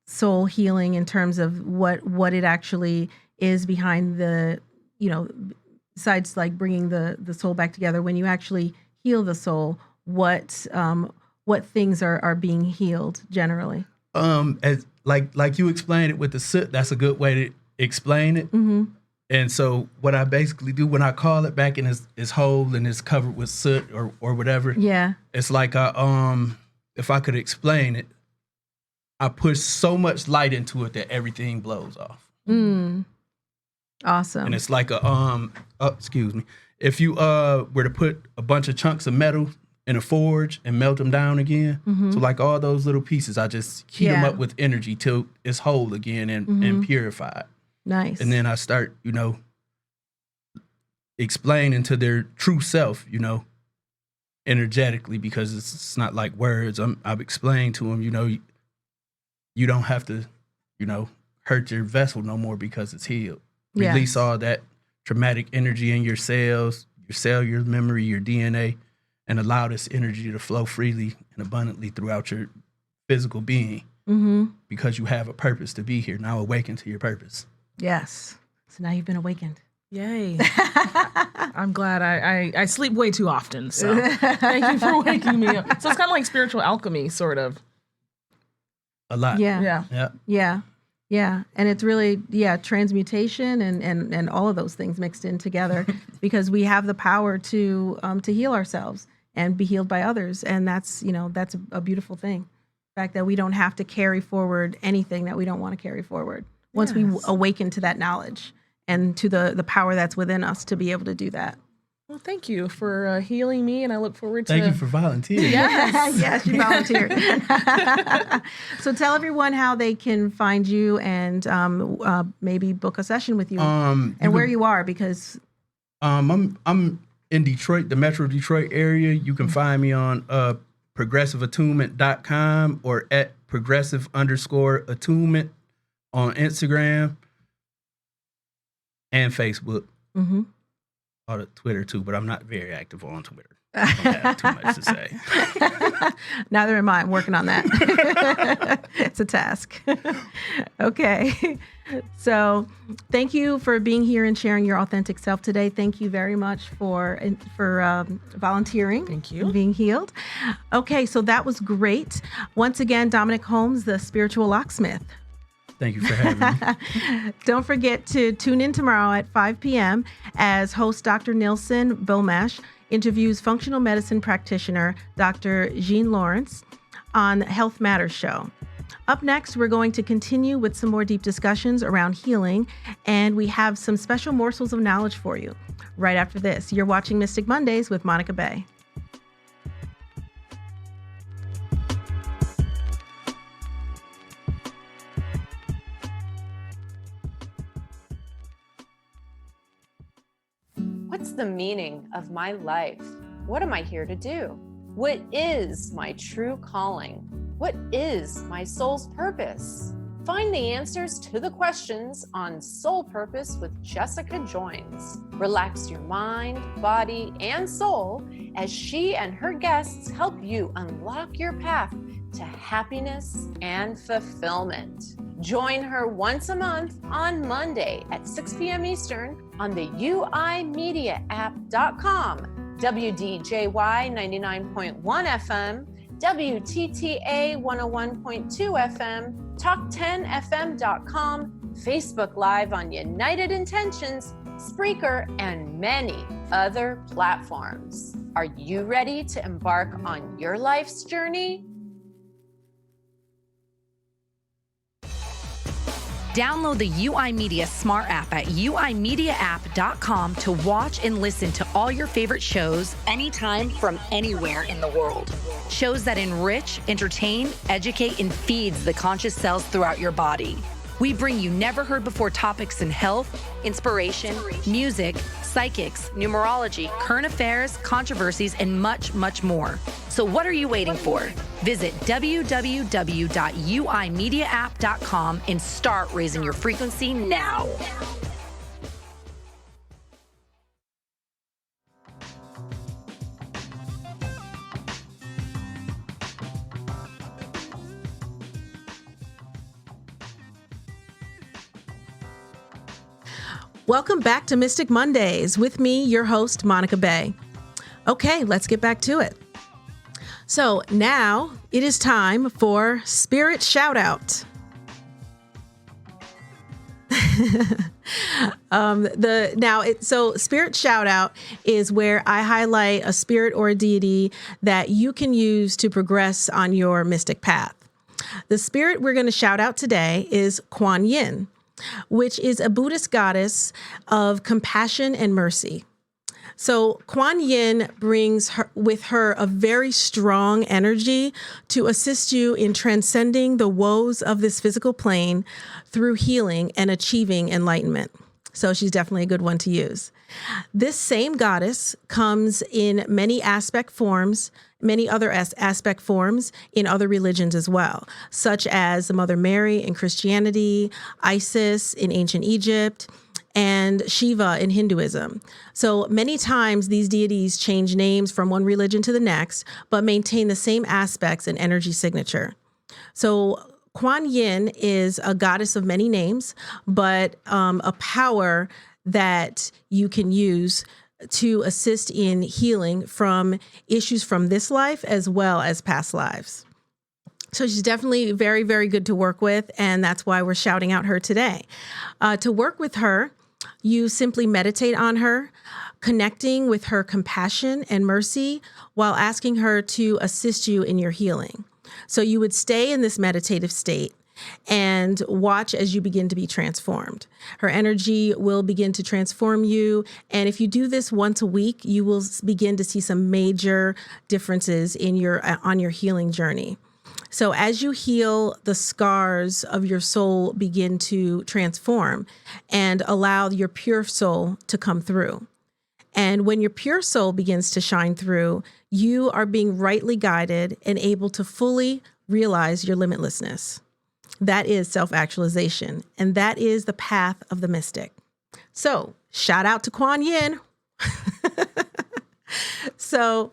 soul healing in terms of what it actually is behind the, besides like bringing the soul back together. When you actually heal the soul, what things are being healed generally? As like you explained it with the soot, that's a good way to explain it. Mm-hmm. And so what I basically do when I call it back and it's whole and it's covered with soot or whatever, Yeah. it's like if I could explain it, I push so much light into it that everything blows off. Awesome. And it's like excuse me. If you were to put a bunch of chunks of metal in a forge and melt them down again, so like all those little pieces, I just heat them up with energy till it's whole again and purified. Nice. And then I start, explaining to their true self, energetically, because it's not like words. I've explained to them, you don't have to, hurt your vessel no more because it's healed. Yes. Release all that traumatic energy in your cells, your cellular memory, your DNA, and allow this energy to flow freely and abundantly throughout your physical being, because you have a purpose to be here. Now awaken to your purpose. Yes. So now you've been awakened. Yay. I'm glad I sleep way too often. So thank you for waking me up. So it's kind of like spiritual alchemy, sort of. A lot. Yeah. Yeah. Yeah. And it's really, transmutation and all of those things mixed in together because we have the power to heal ourselves and be healed by others. And that's a beautiful thing. fact that we don't have to carry forward anything that we don't want to carry forward once we awaken to that knowledge and to the power that's within us to be able to do that. Well, thank you for healing me, and I look forward to. Thank you for volunteering. Yes. Yes, you volunteered. So tell everyone how they can find you and maybe book a session with you, and where you are, because I'm in Detroit, the Metro Detroit area. You can find me on progressiveattunement.com or at progressive_attunement on Instagram and Facebook. Mm-hmm. Or Twitter too, but I'm not very active on Twitter. I don't have too much to say. Neither am I. I'm working on that. It's a task. Okay. So thank you for being here and sharing your authentic self today. Thank you very much for volunteering. Thank you. And being healed. Okay, so that was great. Once again, Dominic Holmes, the spiritual locksmith. Thank you for having me. Don't forget to tune in tomorrow at 5 p.m. as host Dr. Nilsen Bomash interviews functional medicine practitioner Dr. Jean Lawrence on Health Matters Show. Up next, we're going to continue with some more deep discussions around healing, and we have some special morsels of knowledge for you. Right after this, you're watching Mystic Mondays with Monica Bay. What's the meaning of my life? What am I here to do? What is my true calling? What is my soul's purpose? Find the answers to the questions on Soul Purpose with Jessica Joins. Relax your mind, body, and soul as she and her guests help you unlock your path to happiness and fulfillment. Join her once a month on Monday at 6 p.m. Eastern on the uimediaapp.com, WDJY 99.1 FM, WTTA 101.2 FM, Talk10FM.com, Facebook Live on United Intentions, Spreaker, and many other platforms. Are you ready to embark on your life's journey? Download the UI Media Smart app at uimediaapp.com to watch and listen to all your favorite shows anytime from anywhere in the world. Shows that enrich, entertain, educate, and feeds the conscious cells throughout your body. We bring you never heard before topics in health, inspiration, music, psychics, numerology, current affairs, controversies, and much, much more. So what are you waiting for? Visit www.uimediaapp.com and start raising your frequency now. Welcome back to Mystic Mondays with me, your host, Monica Bay. Okay, let's get back to it. So now it is time for Spirit Shout Out. So Spirit Shout Out is where I highlight a spirit or a deity that you can use to progress on your mystic path. The spirit we're going to shout out today is Kuan Yin, which is a Buddhist goddess of compassion and mercy. So Kuan Yin brings with her a very strong energy to assist you in transcending the woes of this physical plane through healing and achieving enlightenment. So she's definitely a good one to use. This same goddess comes in many other aspect forms in other religions as well, such as the Mother Mary in Christianity, Isis in ancient Egypt, and Shiva in Hinduism. So many times these deities change names from one religion to the next, but maintain the same aspects and energy signature. So Kuan Yin is a goddess of many names, but a power that you can use to assist in healing from issues from this life as well as past lives. So she's definitely very, very good to work with, and that's why we're shouting out her today. To work with her, you simply meditate on her, connecting with her compassion and mercy while asking her to assist you in your healing. So you would stay in this meditative state and watch as you begin to be transformed. Her energy will begin to transform you. And if you do this once a week, you will begin to see some major differences in on your healing journey. So as you heal, the scars of your soul begin to transform and allow your pure soul to come through. And when your pure soul begins to shine through, you are being rightly guided and able to fully realize your limitlessness. That is self-actualization, and that is the path of the mystic. So shout out to Kuan Yin. So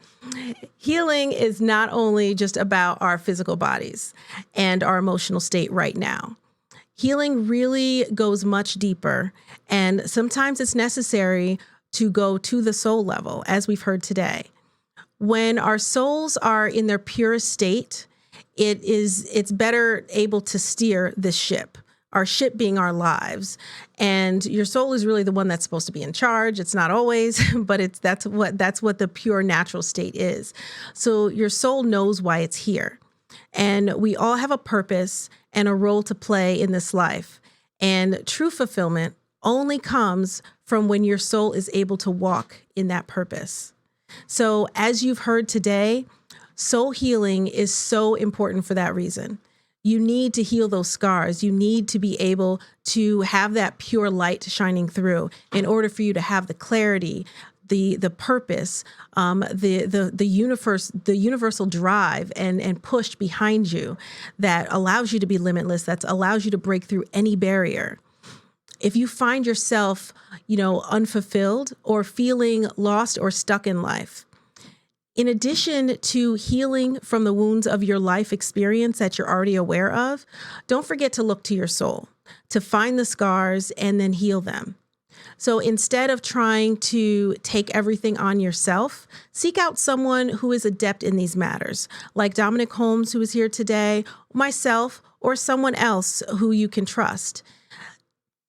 healing is not only just about our physical bodies and our emotional state right now. Healing really goes much deeper, and sometimes it's necessary to go to the soul level, as we've heard today. When our souls are in their purest state, it's better able to steer this ship, our ship being our lives. And your soul is really the one that's supposed to be in charge. It's not always, but that's what the pure natural state is. So your soul knows why it's here. And we all have a purpose and a role to play in this life. And true fulfillment only comes from when your soul is able to walk in that purpose. So as you've heard today, soul healing is so important for that reason. You need to heal those scars. You need to be able to have that pure light shining through in order for you to have the clarity, the purpose, the universal drive and push behind you that allows you to be limitless, that allows you to break through any barrier. If you find yourself, unfulfilled or feeling lost or stuck in life, in addition to healing from the wounds of your life experience that you're already aware of, don't forget to look to your soul, to find the scars and then heal them. So instead of trying to take everything on yourself, seek out someone who is adept in these matters, like Dominic Holmes, who is here today, myself, or someone else who you can trust.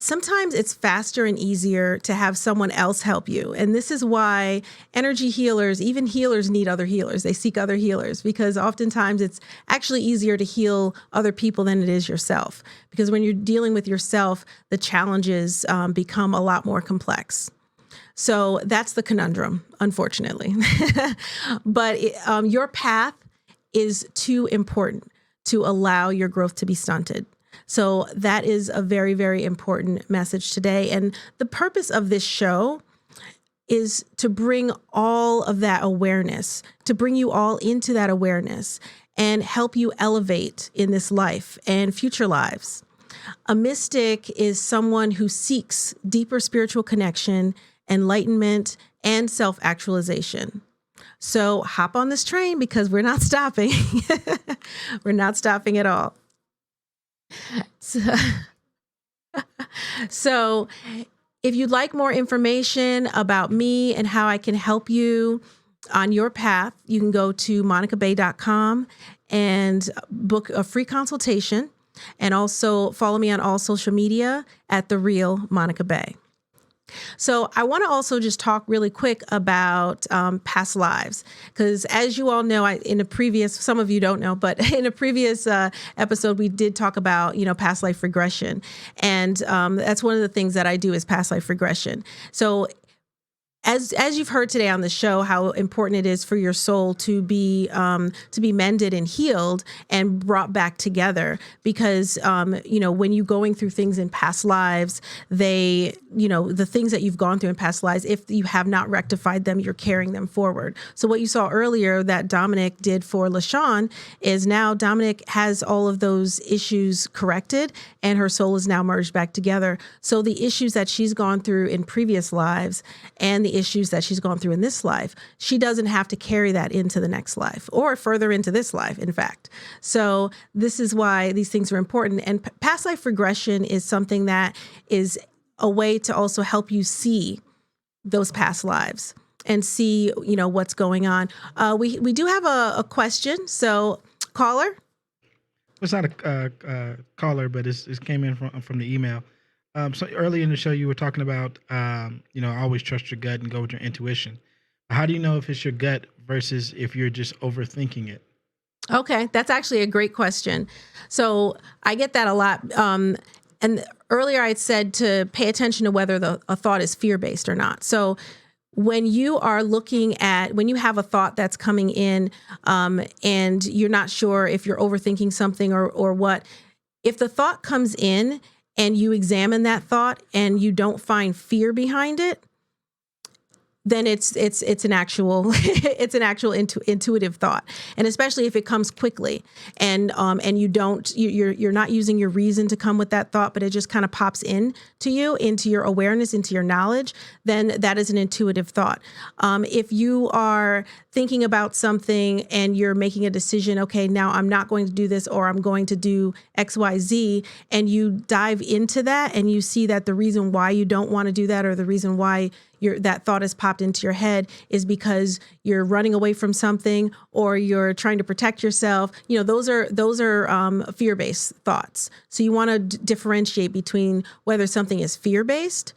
Sometimes it's faster and easier to have someone else help you. And this is why energy healers, even healers, need other healers. They seek other healers because oftentimes it's actually easier to heal other people than it is yourself. Because when you're dealing with yourself, the challenges become a lot more complex. So that's the conundrum, unfortunately. But your path is too important to allow your growth to be stunted. So that is a very, very important message today. And the purpose of this show is to bring all of that awareness, to bring you all into that awareness and help you elevate in this life and future lives. A mystic is someone who seeks deeper spiritual connection, enlightenment, and self-actualization. So hop on this train because we're not stopping. We're not stopping at all. So if you'd like more information about me and how I can help you on your path, you can go to monicabay.com and book a free consultation, and also follow me on all social media at The Real Monica Bay. So I want to also just talk really quick about past lives, because as you all know, some of you don't know, but in a previous episode, we did talk about, past life regression. And that's one of the things that I do is past life regression. So as you've heard today on the show, how important it is for your soul to be mended and healed and brought back together, because when you're going through things in past lives, the things that you've gone through in past lives, if you have not rectified them, you're carrying them forward. So what you saw earlier that Dominic did for LaShawn is now Dominic has all of those issues corrected, and her soul is now merged back together. So the issues that she's gone through in previous lives and the issues that she's gone through in this life, she doesn't have to carry that into the next life or further into this life, in fact. So this is why these things are important. And past life regression is something that is a way to also help you see those past lives and see, what's going on. We do have a question. So caller. It's not a caller, but it came in from the email. So early in the show, you were talking about, always trust your gut and go with your intuition. How do you know if it's your gut versus if you're just overthinking it? Okay, that's actually a great question. So I get that a lot. And earlier I had said to pay attention to whether a thought is fear-based or not. So when you are when you have a thought that's coming in and you're not sure if you're overthinking something or what, if the thought comes in and you examine that thought and you don't find fear behind it, then it's an actual intuitive thought, and especially if it comes quickly and you're not using your reason to come with that thought, but it just kind of pops in to you, into your awareness, into your knowledge, then that is an intuitive thought. If you are thinking about something and you're making a decision, okay, now I'm not going to do this or I'm going to do X, Y, Z, and you dive into that and you see that the reason why you don't want to do that or the reason why that thought has popped into your head is because you're running away from something or you're trying to protect yourself. Those are fear-based thoughts. So you want to differentiate between whether something is fear-based,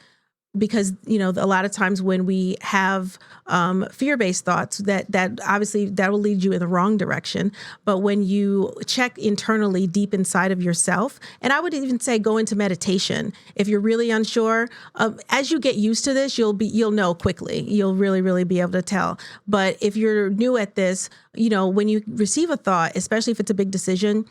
because a lot of times when we have fear-based thoughts, that obviously that will lead you in the wrong direction. But when you check internally deep inside of yourself, and I would even say go into meditation if you're really unsure. As you get used to this, you'll know quickly. You'll really, really be able to tell. But if you're new at this, when you receive a thought, especially if it's a big decision,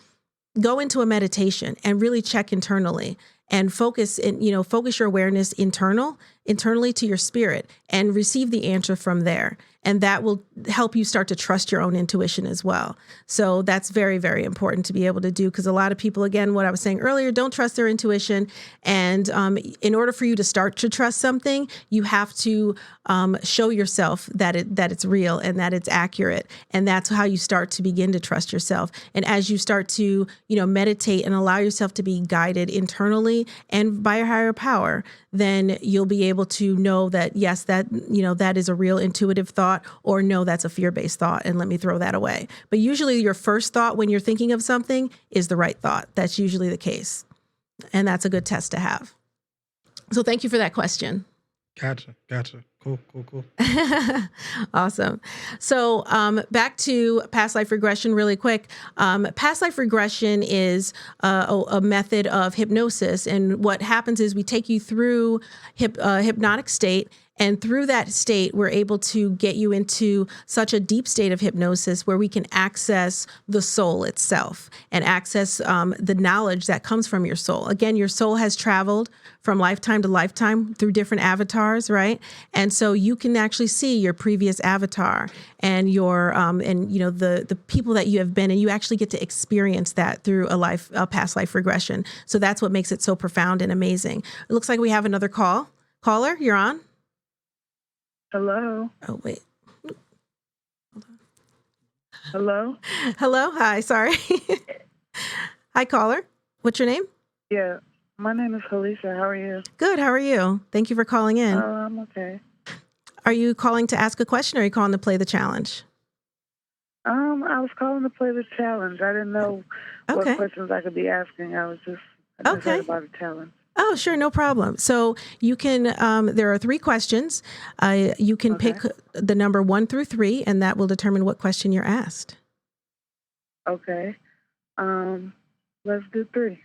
go into a meditation and really check internally and focus your awareness internally to your spirit and receive the answer from there. And that will help you start to trust your own intuition as well. So that's very, very important to be able to do, because a lot of people, again, what I was saying earlier, don't trust their intuition. And in order for you to start to trust something, you have to show yourself that it's real and that it's accurate. And that's how you start to begin to trust yourself. And as you start to, meditate and allow yourself to be guided internally and by a higher power, then you'll be able to know that, yes, that is a real intuitive thought, or no, that's a fear-based thought, and let me throw that away. But usually your first thought when you're thinking of something is the right thought. That's usually the case. And that's a good test to have. So thank you for that question. Gotcha. Cool. Awesome. So back to past life regression really quick. Past life regression is a method of hypnosis. And what happens is we take you through hypnotic state. And through that state, we're able to get you into such a deep state of hypnosis where we can access the soul itself and access the knowledge that comes from your soul. Again, your soul has traveled from lifetime to lifetime through different avatars, right? And so you can actually see your previous avatar and the people that you have been, and you actually get to experience that through a past life regression. So that's what makes it so profound and amazing. It looks like we have another caller. You're on. Hello. Oh, wait. Hello. Hello. Hi. Sorry. Hi, caller. What's your name? Yeah. My name is Felicia. How are you? Good. How are you? Thank you for calling in. I'm okay. Are you calling to ask a question, or are you calling to play the challenge? I was calling to play the challenge. I didn't know what questions I could be asking. I just heard about the challenge. Oh, sure. No problem. So you can, there are 3 questions. You can pick the number 1 through 3, and that will determine what question you're asked. Okay. Let's do 3.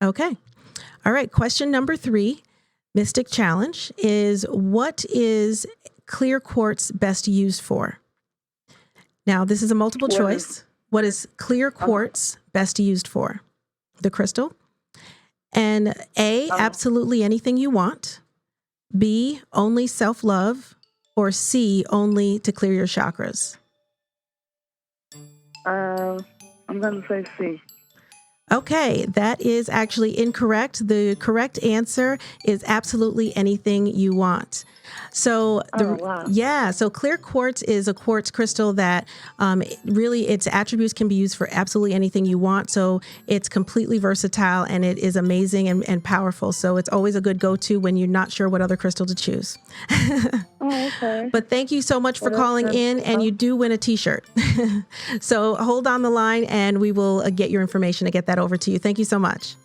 Okay. All right. Question number 3, Mystic Challenge, is what is clear quartz best used for? Now, this is a multiple choice. What is clear quartz best used for? The crystal. And A, absolutely anything you want. B, only self-love. Or C, only to clear your chakras. I'm going to say C. Okay, that is actually incorrect. The correct answer is absolutely anything you want. So, so clear quartz is a quartz crystal that really its attributes can be used for absolutely anything you want. So it's completely versatile and it is amazing and powerful. So it's always a good go-to when you're not sure what other crystal to choose. Okay. But thank you so much for calling in, and you do win a t-shirt. So hold on the line and we will get your information to get that over to you. Thank you so much.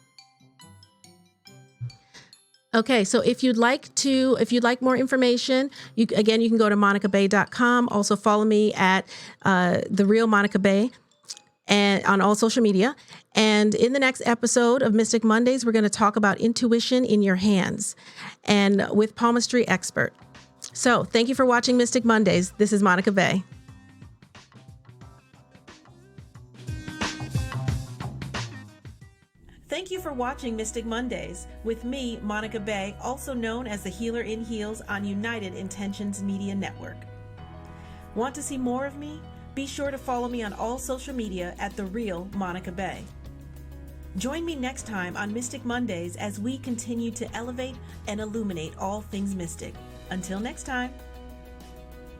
Okay, so if you'd like more information, you can go to monicabay.com. Also follow me at The Real Monica Bay. and on all social media. And in the next episode of Mystic Mondays, we're going to talk about intuition in your hands and with palmistry expert. So thank you for watching Mystic Mondays. This is Monica Bay. Thank you for watching Mystic Mondays with me, Monica Bay, also known as the Healer in Heels on United Intentions Media Network. Want to see more of me? Be sure to follow me on all social media at The Real Monica Bay. Join me next time on Mystic Mondays as we continue to elevate and illuminate all things mystic. Until next time.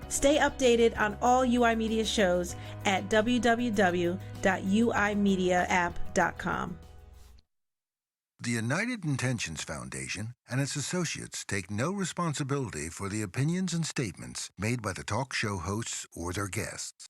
Stay updated on all UI Media shows at www.uimediaapp.com. The United Intentions Foundation and its associates take no responsibility for the opinions and statements made by the talk show hosts or their guests.